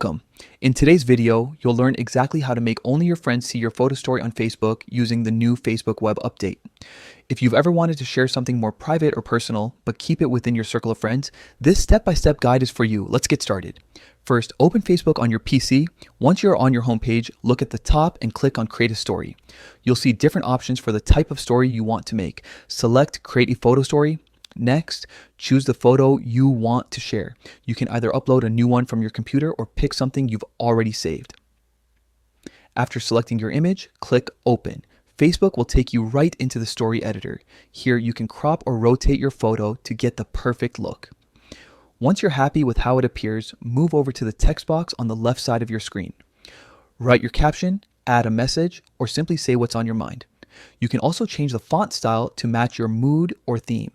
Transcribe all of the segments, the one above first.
Welcome. In today's video, you'll learn exactly how to make only your friends see your photo story on Facebook using the new Facebook web update. If you've ever wanted to share something more private or personal, but keep it within your circle of friends, this step-by-step guide is for you. Let's get started. First, open Facebook on your PC. Once you're on your homepage, look at the top and click on Create a Story. You'll see different options for the type of story you want to make. Select Create a Photo Story. Next, choose the photo you want to share. You can either upload a new one from your computer or pick something you've already saved. After selecting your image, click Open. Facebook will take you right into the story editor. Here you can crop or rotate your photo to get the perfect look. Once you're happy with how it appears, move over to the text box on the left side of your screen. Write your caption, add a message, or simply say what's on your mind. You can also change the font style to match your mood or theme.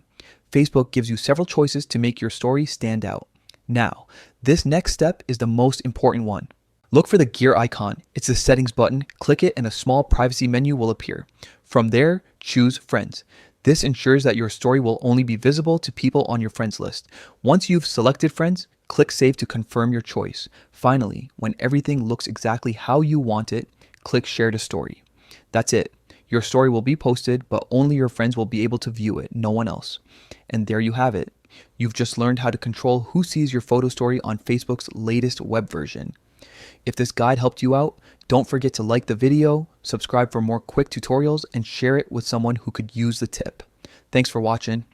Facebook gives you several choices to make your story stand out. Now, this next step is the most important one. Look for the gear icon. It's the settings button. Click it and a small privacy menu will appear. From there, choose Friends. This ensures that your story will only be visible to people on your friends list. Once you've selected Friends, click Save to confirm your choice. Finally, when everything looks exactly how you want it, click Share to Story. That's it. Your story will be posted, but only your friends will be able to view it, no one else. And there you have it. You've just learned how to control who sees your photo story on Facebook's latest web version. If this guide helped you out, don't forget to like the video, subscribe for more quick tutorials, and share it with someone who could use the tip. Thanks for watching.